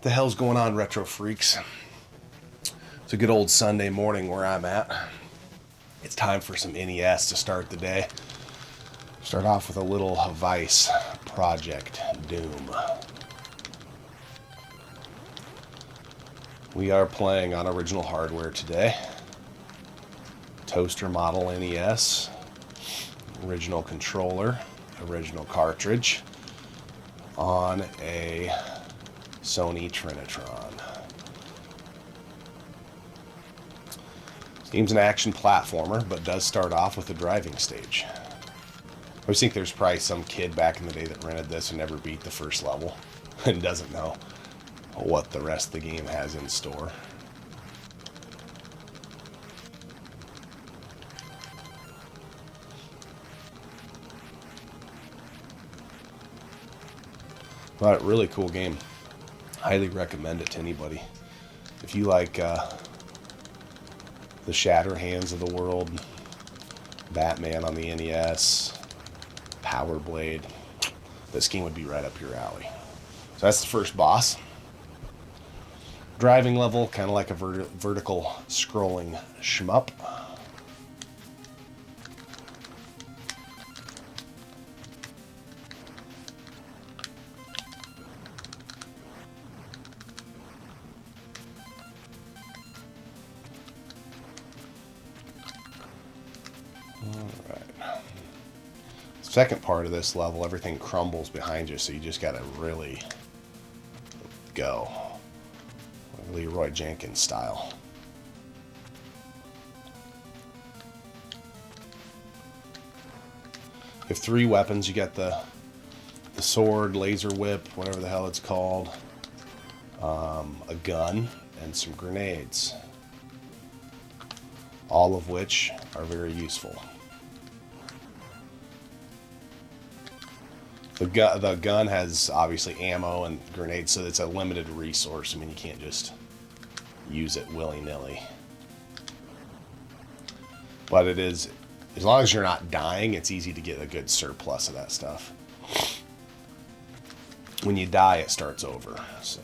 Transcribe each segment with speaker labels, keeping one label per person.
Speaker 1: The hell's going on, retro freaks? It's a good old Sunday morning where I'm at. It's time for some NES to start the day. Start off with a little Vice Project Doom. We are playing on original hardware today. Toaster model NES, original controller, original cartridge, on a Sony Trinitron. This game's an action platformer, but does start off with a driving stage. I always think there's probably some kid back in the day that rented this and never beat the first level and doesn't know what the rest of the game has in store. But really cool game. Highly recommend it to anybody. If you like the Shatterhands of the world, Batman on the NES, Power Blade, this game would be right up your alley. So that's the first boss. Driving level, kind of like a vertical scrolling shmup. Alright. Second part of this level, everything crumbles behind you, so you just gotta really go. Leroy Jenkins style. You have three weapons. You got the sword, laser whip, whatever the hell it's called, a gun, and some grenades. All of which are very useful. The gun has obviously ammo and grenades, so it's a limited resource. I mean, you can't just use it willy-nilly. But it is, as long as you're not dying, it's easy to get a good surplus of that stuff. When you die, it starts over, so.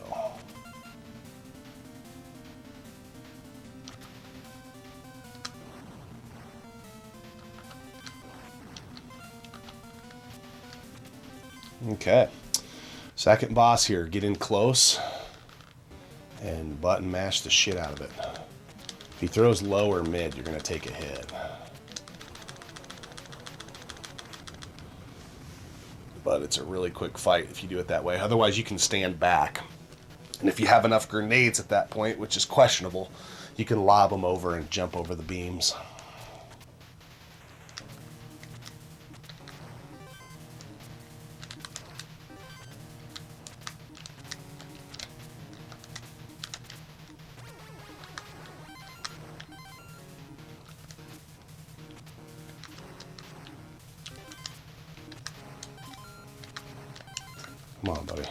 Speaker 1: Okay, second boss here. Get in close and button mash the shit out of it. If he throws low or mid, you're going to take a hit. But it's a really quick fight if you do it that way. Otherwise, you can stand back. And if you have enough grenades at that point, which is questionable, you can lob them over and jump over the beams. Come on, buddy.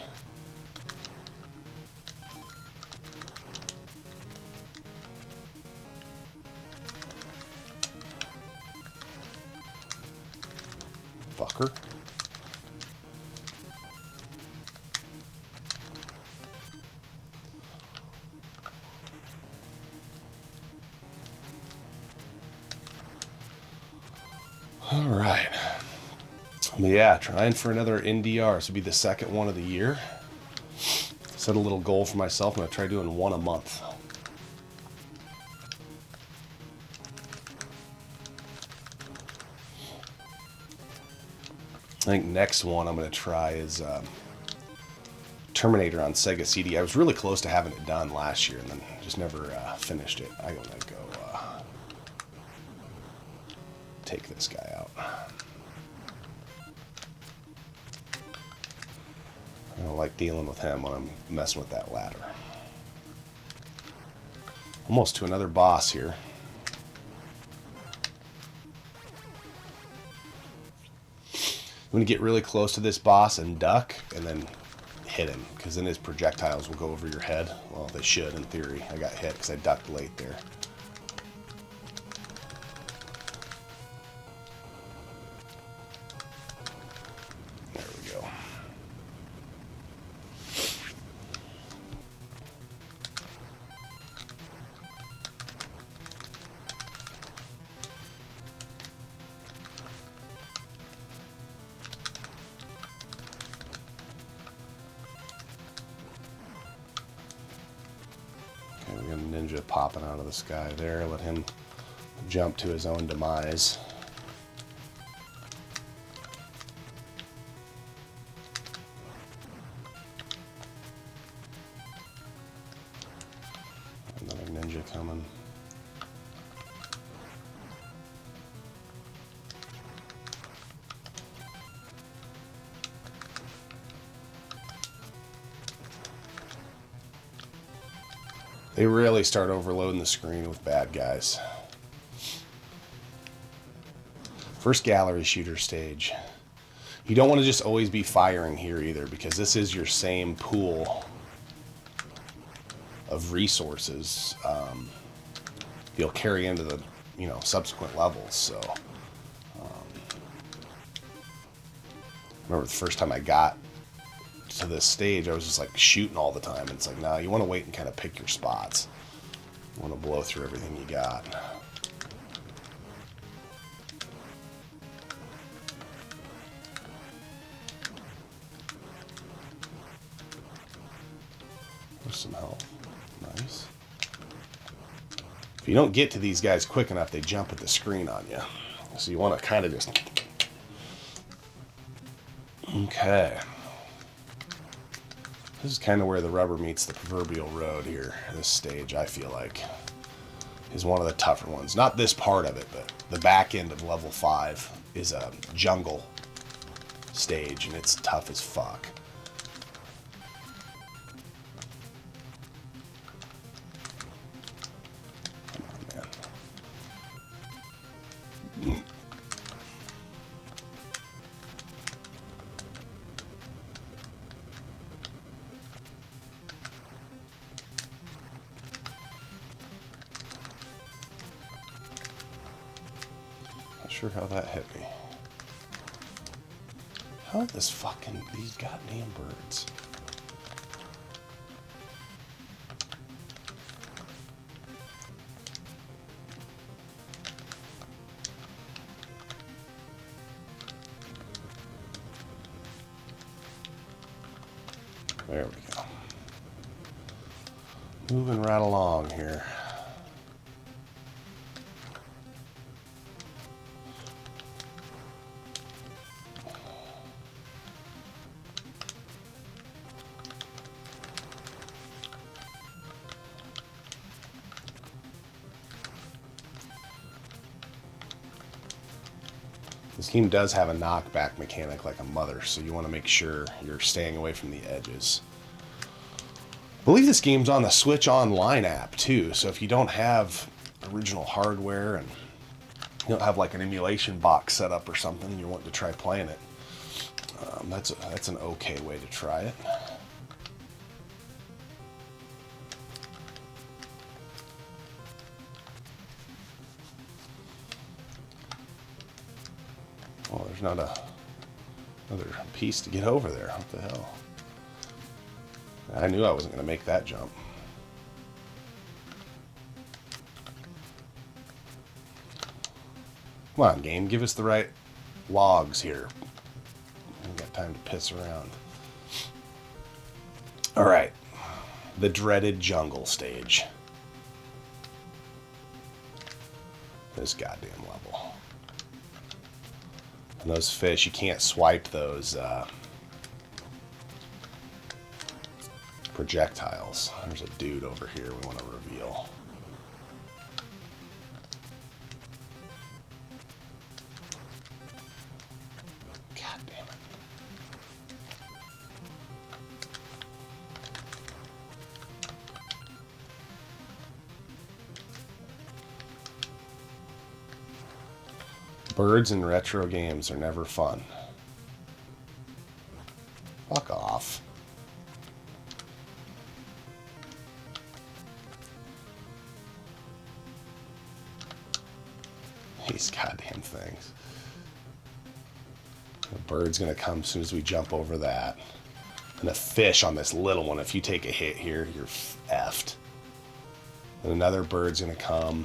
Speaker 1: Fucker. All right. Yeah, trying for another NDR. This will be the second one of the year. Set a little goal for myself. I'm going to try doing one a month. I think next one I'm going to try is Terminator on Sega CD. I was really close to having it done last year and then just never finished it. I'm going to go take this guy out. I don't like dealing with him when I'm messing with that ladder. Almost to another boss here. I'm going to get really close to this boss and duck and then hit him, because then his projectiles will go over your head. Well, they should in theory. I got hit because I ducked late there. There we go. got a ninja popping out of the sky there. Let him jump to his own demise. Another ninja coming. They really start overloading the screen with bad guys. First gallery shooter stage. You don't want to just always be firing here either, because this is your same pool of resources. You'll carry into the, you know, subsequent levels. So, remember the first time I got to this stage, I was just like shooting all the time. It's like, nah, you want to wait and kind of pick your spots. You want to blow through everything you got. There's some health. Nice. If you don't get to these guys quick enough, they jump at the screen on you. So you want to kind of just... Okay. This is kind of where the rubber meets the proverbial road here. This stage, I feel like, is one of the tougher ones. Not this part of it, but the back end of level 5 is a jungle stage, and it's tough as fuck. Come on, man. Sure how that hit me. How this fucking, these goddamn birds. There we go. Moving right along here. This game does have a knockback mechanic like a mother, so you want to make sure you're staying away from the edges. I believe this game's on the Switch Online app too, so if you don't have original hardware and you don't have like an emulation box set up or something, and you want to try playing it, that's an okay way to try it. Oh, there's not another piece to get over there. What the hell? I knew I wasn't going to make that jump. Come on, game. Give us the right logs here. I haven't got time to piss around. Alright. The dreaded jungle stage. This goddamn level. And those fish, you can't swipe those projectiles. There's a dude over here we want to reveal. God damn it. Birds in retro games are never fun. Fuck off. These goddamn things. The bird's gonna come as soon as we jump over that. And a fish on this little one, if you take a hit here, you're effed. And another bird's gonna come.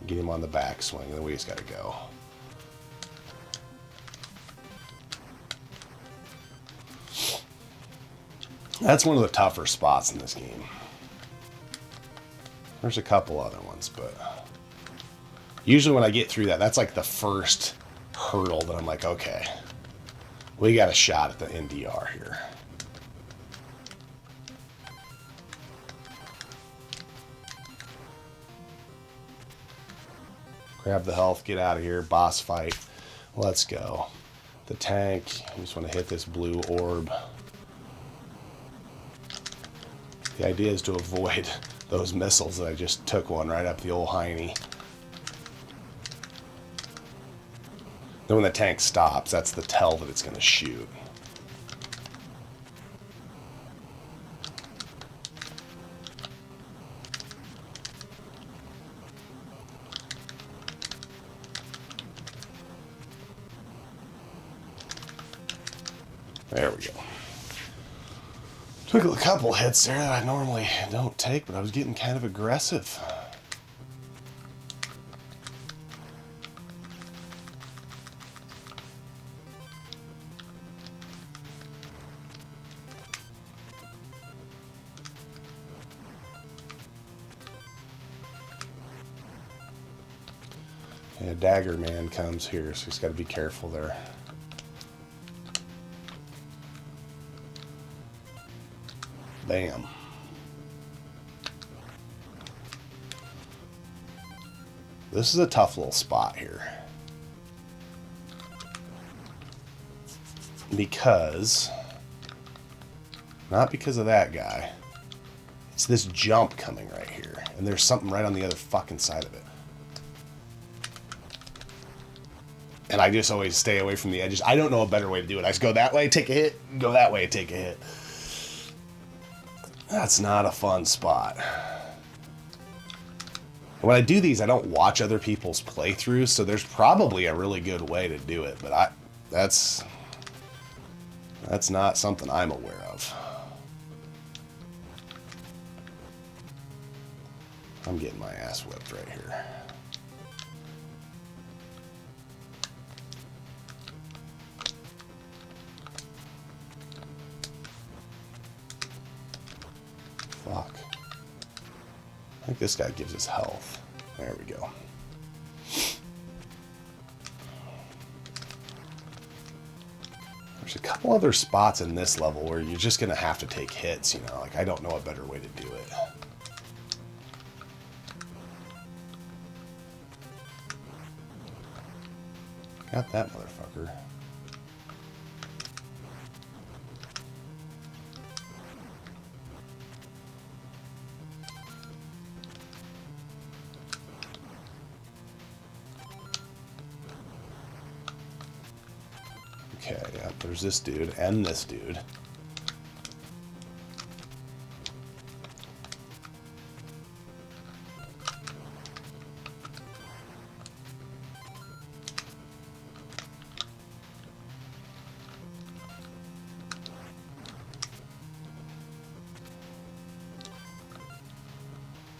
Speaker 1: Get him on the backswing, and then we just gotta go. That's one of the tougher spots in this game. There's a couple other ones, but usually when I get through that, that's like the first hurdle that I'm like, okay, we got a shot at the NDR here. Grab the health, get out of here, boss fight. Let's go. The tank, I just want to hit this blue orb. The idea is to avoid those missiles that I just took one right up the old hiney. Then when the tank stops, that's the tell that it's going to shoot. There we go. Took a couple hits there that I normally don't take, but I was getting kind of aggressive. Yeah, Dagger Man comes here, so he's got to be careful there. Bam. This is a tough little spot here. Because, not because of that guy. It's this jump coming right here. And there's something right on the other fucking side of it. And I just always stay away from the edges. I don't know a better way to do it. I just go that way, take a hit, go that way, take a hit. That's not a fun spot. When I do these, I don't watch other people's playthroughs, so there's probably a really good way to do it, but that's not something I'm aware of. I'm getting my ass whipped right here. Fuck. I think this guy gives us health. There we go. There's a couple other spots in this level where you're just going to have to take hits, you know. Like, I don't know a better way to do it. Got that motherfucker. Okay, yeah, there's this dude and this dude.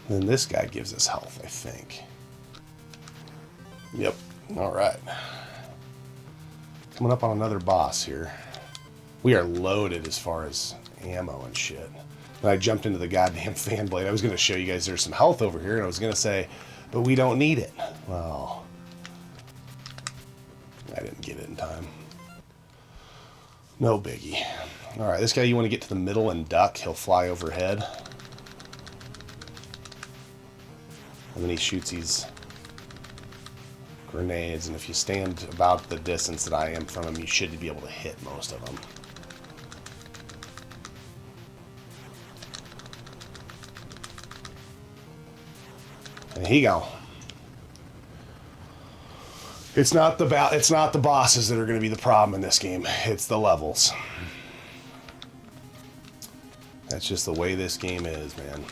Speaker 1: And then this guy gives us health, I think. Yep, alright. Coming up on another boss here. We are loaded as far as ammo and shit. When I jumped into the goddamn fan blade, I was going to show you guys there's some health over here, and I was going to say, but we don't need it. Well, I didn't get it in time. No biggie. Alright, this guy you want to get to the middle and duck. He'll fly overhead. And then he shoots these grenades, and if you stand about the distance that I am from him, you should be able to hit most of them. And he go. It's not the bosses that are going to be the problem in this game. It's the levels. That's just the way this game is, man.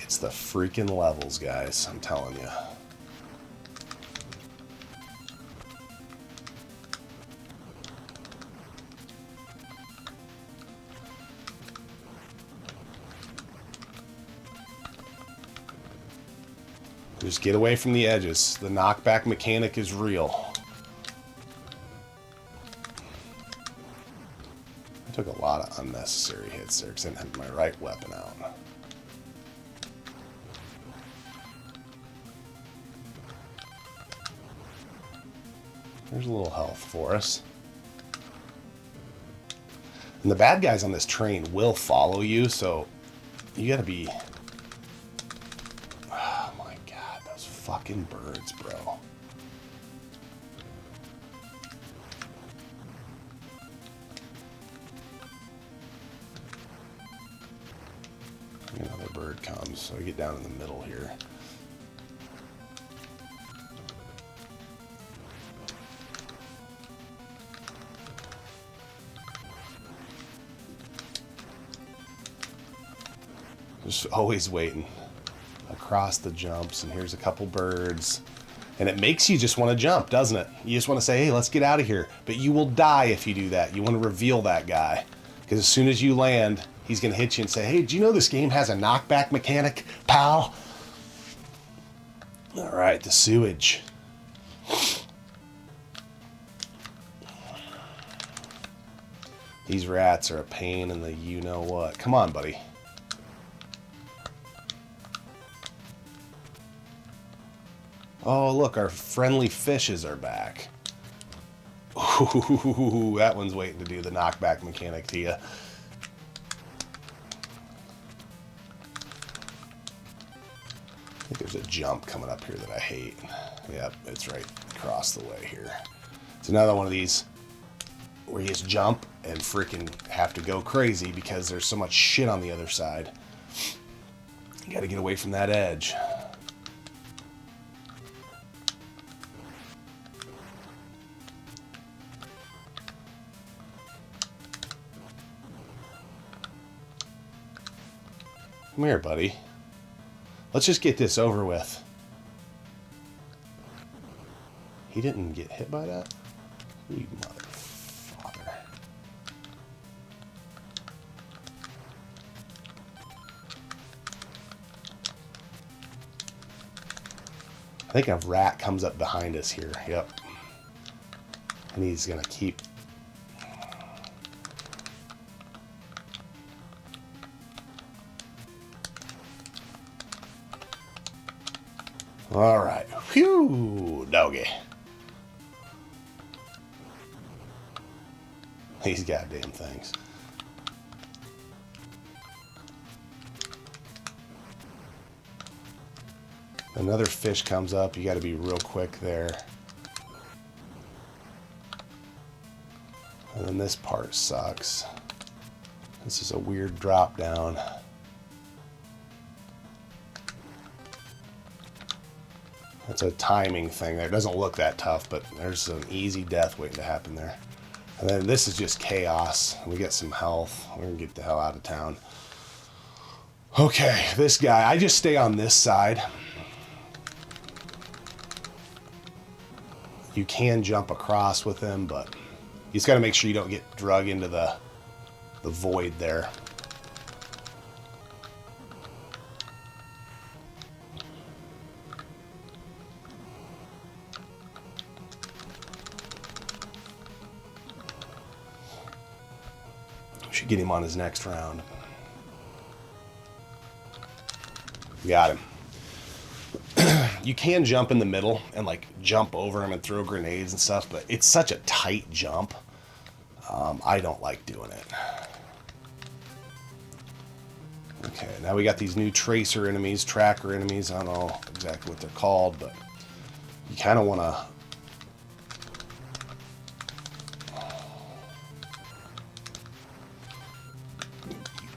Speaker 1: It's the freaking levels, guys. I'm telling you. Just get away from the edges. The knockback mechanic is real. Took a lot of unnecessary hits there because I didn't have my right weapon out. There's a little health for us. And the bad guys on this train will follow you, so you gotta be... Oh my god, those fucking birds, bro. Another bird comes, so I get down in the middle here. Just always waiting across the jumps, and here's a couple birds. And it makes you just want to jump, doesn't it? You just want to say, hey, let's get out of here. But you will die if you do that. You want to reveal that guy. Because as soon as you land, he's going to hit you and say, hey, do you know this game has a knockback mechanic, pal? All right, the sewage. These rats are a pain in the you-know-what. Come on, buddy. Oh, look, our friendly fishes are back. Ooh, that one's waiting to do the knockback mechanic to you. I think there's a jump coming up here that I hate. Yep, it's right across the way here. It's another one of these where you just jump and freaking have to go crazy because there's so much shit on the other side. You gotta get away from that edge. Come here, buddy. Let's just get this over with. He didn't get hit by that? You motherfucker. I think a rat comes up behind us here. Yep. And he's gonna keep... All right. Phew, doggy. These goddamn things. Another fish comes up. You got to be real quick there. And then this part sucks. This is a weird drop down. It's a timing thing there. It doesn't look that tough, but there's some easy death waiting to happen there. And then this is just chaos. We get some health. We're going to get the hell out of town. Okay, this guy. I just stay on this side. You can jump across with him, but you just got to make sure you don't get drug into the void there. Should get him on his next round. Got him. You can jump in the middle and like jump over him and throw grenades and stuff, but it's such a tight jump. I don't like doing it. Okay, now we got these new tracer enemies, tracker enemies. I don't know exactly what they're called, but you kind of want to...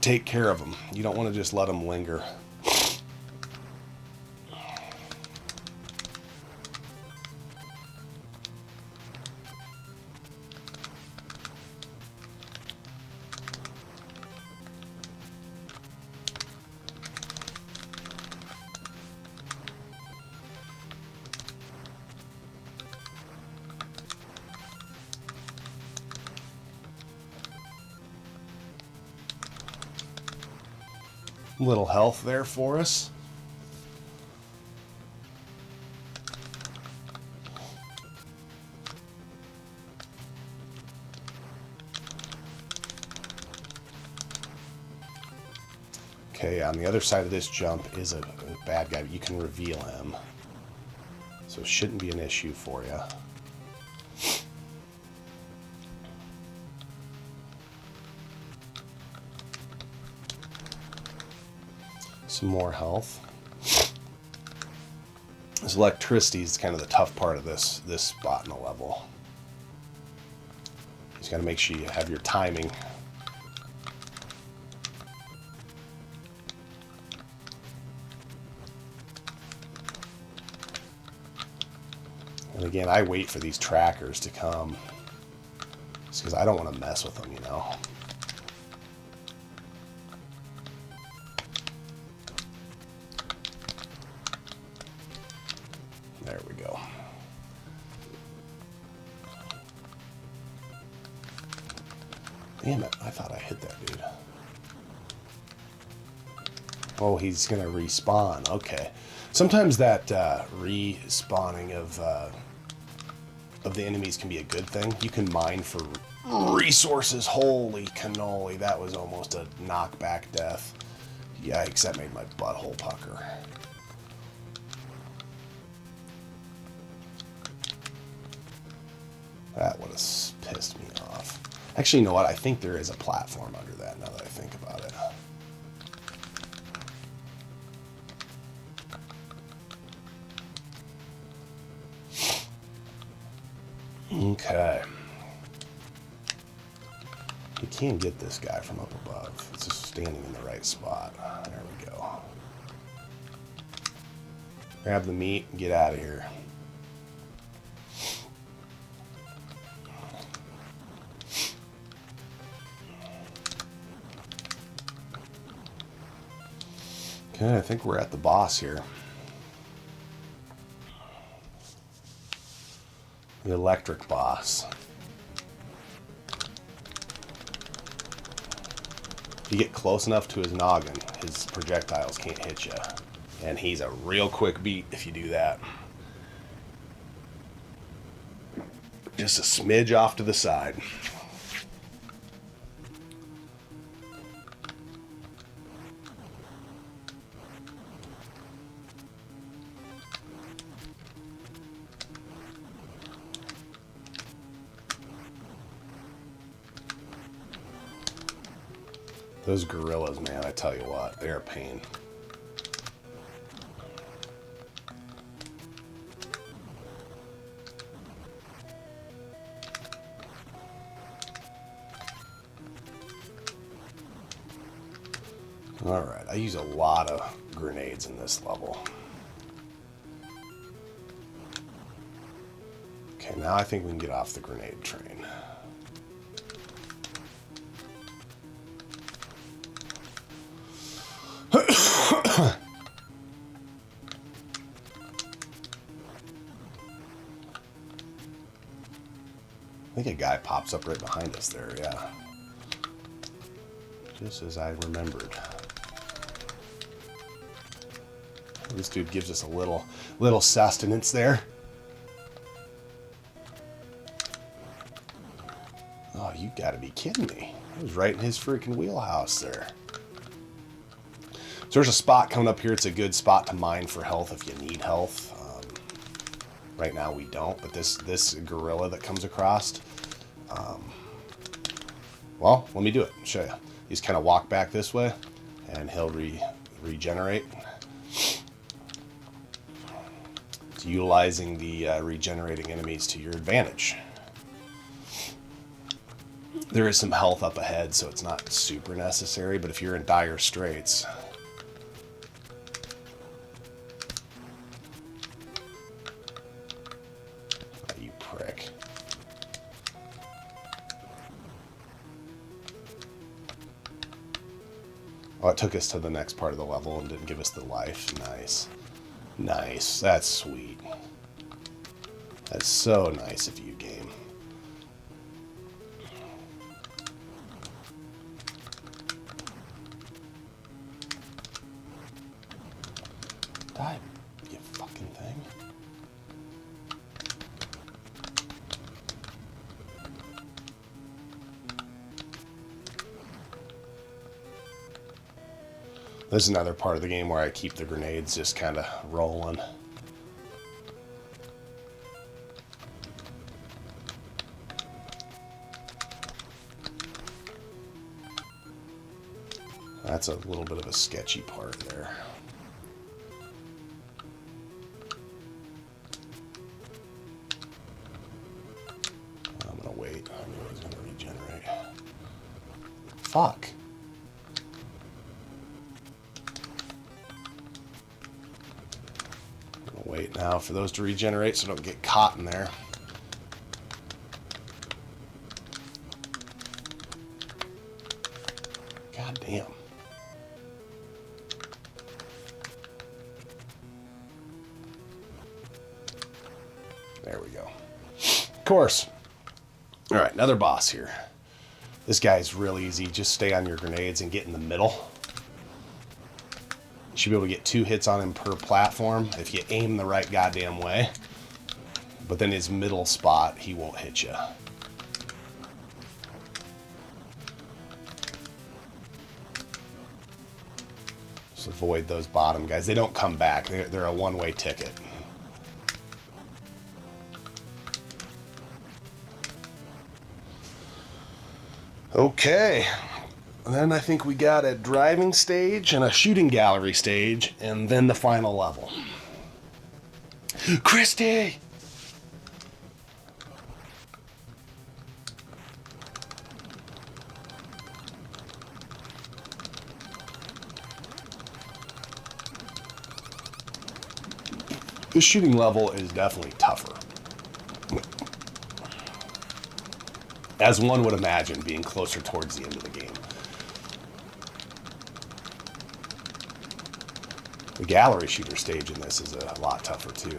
Speaker 1: take care of them. You don't want to just let them linger. Little health there for us. Okay, on the other side of this jump is a bad guy, but you can reveal him. So it shouldn't be an issue for you. Some more health. This electricity is kind of the tough part of this spot in the level. You just got to make sure you have your timing. And again, I wait for these trackers to come, just because I don't want to mess with them, you know. There we go. Damn it, I thought I hit that dude. Oh, he's gonna respawn. Okay. Sometimes that respawning of the enemies can be a good thing. You can mine for resources. Holy cannoli, that was almost a knockback death. Yikes, that made my butthole pucker. That would have pissed me off. Actually, you know what? I think there is a platform under that now that I think about it. Okay. You can get this guy from up above. It's just standing in the right spot. There we go. Grab the meat and get out of here. Okay, I think we're at the boss here. The electric boss. If you get close enough to his noggin, his projectiles can't hit you. And he's a real quick beat if you do that. Just a smidge off to the side. Those gorillas, man, I tell you what, they're a pain. Alright, I use a lot of grenades in this level. Okay, now I think we can get off the grenade train. I think a guy pops up right behind us there, yeah. Just as I remembered. This dude gives us a little sustenance there. Oh, you gotta be kidding me. I was right in his freaking wheelhouse there. So there's a spot coming up here. It's a good spot to mine for health if you need health. Right now we don't, but this gorilla that comes across, well, let me do it. Show you. He's kind of walk back this way, and he'll regenerate. It's utilizing the regenerating enemies to your advantage. There is some health up ahead, so it's not super necessary, but if you're in dire straits... Oh, you prick. Oh, it took us to the next part of the level and didn't give us the life. Nice. Nice. That's sweet. That's so nice of you, game. Die, you fucking thing. This is another part of the game where I keep the grenades just kind of rolling. That's a little bit of a sketchy part there. I'm gonna wait. I knew it was gonna regenerate. Fuck. I'm gonna wait now for those to regenerate so I don't get caught in there. God damn. There we go. Of course. All right, another boss here. This guy's real easy. Just stay on your grenades and get in the middle. You should be able to get 2 hits on him per platform if you aim the right goddamn way. But then his middle spot, he won't hit you. Just avoid those bottom guys. They don't come back. They're a one-way ticket. Okay, and then I think we got a driving stage and a shooting gallery stage, and then the final level. Christy! This shooting level is definitely tougher. As one would imagine, being closer towards the end of the game. The gallery shooter stage in this is a lot tougher too.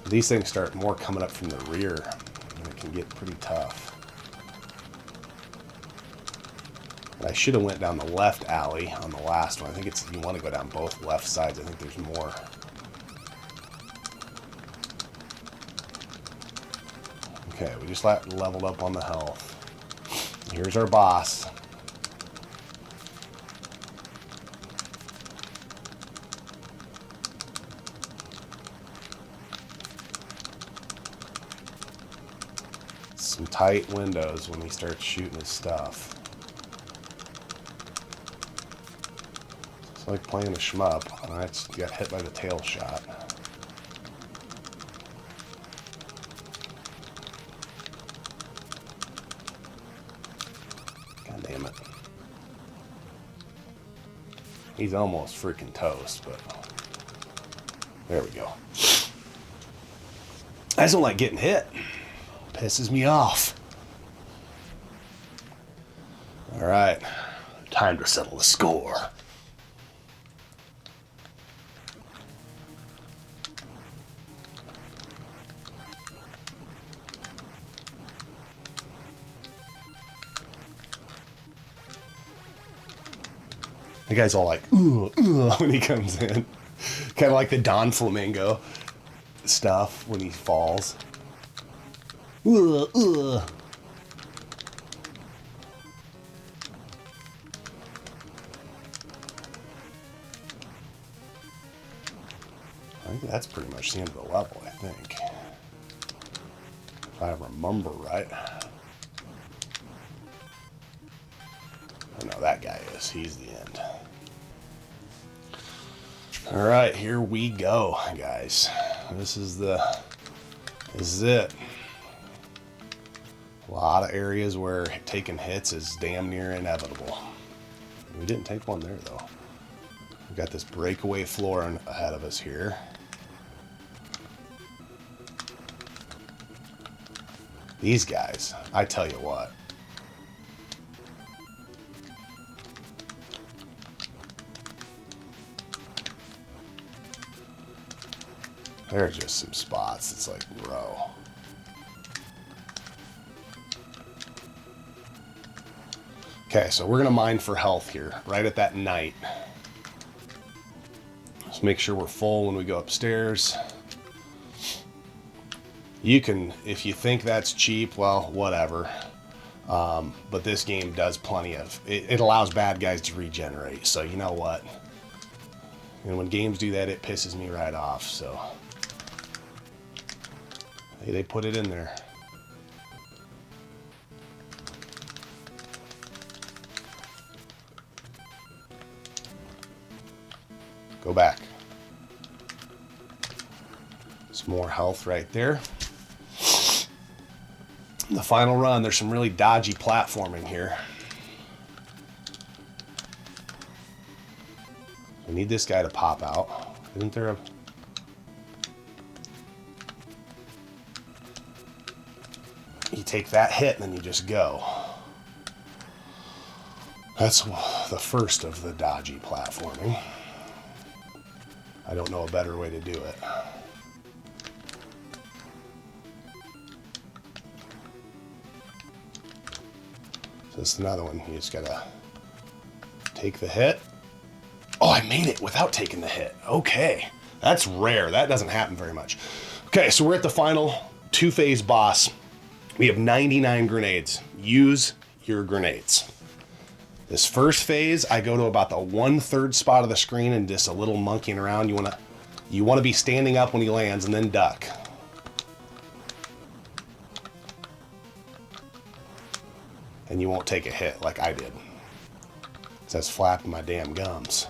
Speaker 1: These things start more coming up from the rear, and it can get pretty tough. I should have went down the left alley on the last one. I think you want to go down both left sides. I think there's more. Okay, we just leveled up on the health. Here's our boss. Some tight windows when he starts shooting his stuff. It's like playing a shmup. I just got hit by the tail shot. Damn it. He's almost freaking toast, but there we go. I just don't like getting hit. Pisses me off. Alright. Time to settle the score. The guy's all like, ooh, ooh, when he comes in. Kind of like the Don Flamingo stuff when he falls. Ooh, ooh. I think that's pretty much the end of the level, I think. If I remember right. Oh, no, that guy is. He's the end. Alright, here we go, guys. This is it. A lot of areas where taking hits is damn near inevitable. We didn't take one there, though. We've got this breakaway floor ahead of us here. These guys, I tell you what. There are just some spots. It's like, bro. Okay, so we're going to mine for health here, right at that night. Let's make sure we're full when we go upstairs. You can, if you think that's cheap, well, whatever. But this game does plenty of... It allows bad guys to regenerate, so you know what? And when games do that, it pisses me right off, so... Hey, they put it in there. Go back. Some more health right there. The final run, there's some really dodgy platforming here. We need this guy to pop out. Isn't there a... You take that hit and then you just go. That's the first of the dodgy platforming. I don't know a better way to do it. So this is another one. You just gotta take the hit. Oh, I made it without taking the hit. Okay. That's rare. That doesn't happen very much. Okay, so we're at the final two-phase boss. We have 99 grenades. Use your grenades. This first phase, I go to about the 1/3 spot of the screen and just a little monkeying around. You wanna be standing up when he lands and then duck. And you won't take a hit like I did. It says flapping my damn gums.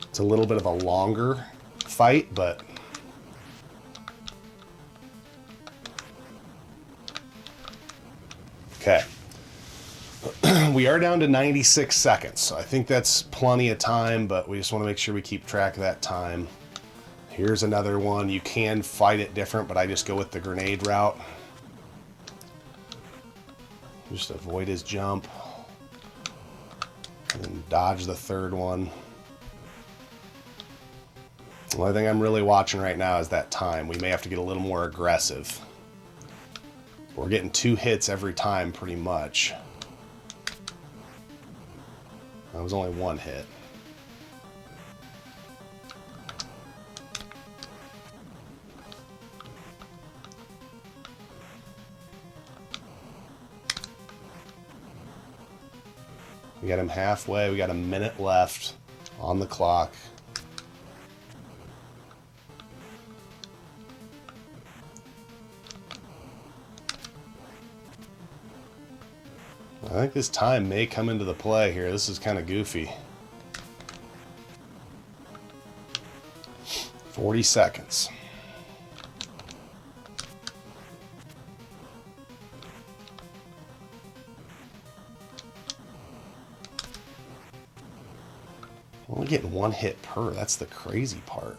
Speaker 1: It's a little bit of a longer fight, but okay. We are down to 96 seconds, so I think that's plenty of time, but we just want to make sure we keep track of that time. Here's another one. You can fight it different, but I just go with the grenade route. Just avoid his jump. And then dodge the third one. The only thing I'm really watching right now is that time. We may have to get a little more aggressive. We're getting 2 hits every time, pretty much. That was only 1 hit. We got him halfway. We got a minute left on the clock. I think this time may come into the play here. This is kind of goofy. 40 seconds. We're only getting 1 hit per. That's the crazy part.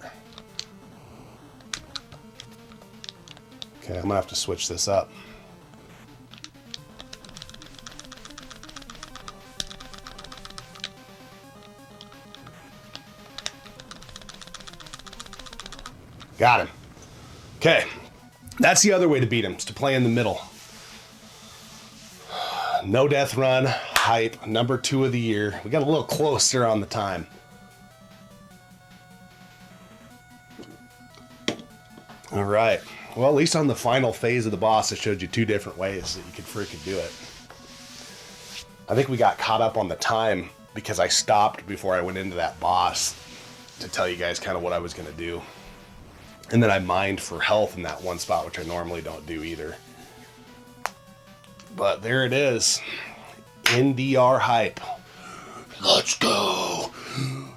Speaker 1: Okay, I'm gonna have to switch this up. Got him. Okay. That's the other way to beat him, is to play in the middle. No death run, hype, number 2 of the year. We got a little closer on the time. All right. Well, at least on the final phase of the boss, I showed you 2 different ways that you could freaking do it. I think we got caught up on the time because I stopped before I went into that boss to tell you guys kind of what I was going to do. And then I mined for health in that one spot, which I normally don't do either. But there it is. NDR hype. Let's go.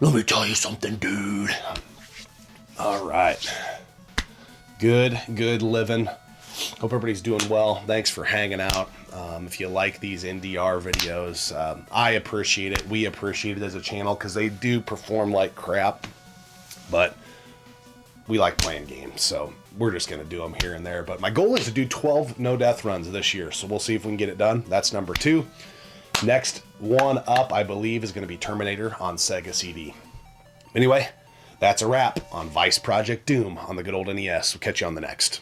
Speaker 1: Let me tell you something, dude. All right. Good living. Hope everybody's doing well. Thanks for hanging out. If you like these NDR videos, I appreciate it. We appreciate it as a channel because they do perform like crap. But we like playing games, so we're just going to do them here and there. But my goal is to do 12 no-death runs this year, so we'll see if we can get it done. That's number 2. Next one up, I believe, is going to be Terminator on Sega CD. Anyway, that's a wrap on Vice Project Doom on the good old NES. We'll catch you on the next.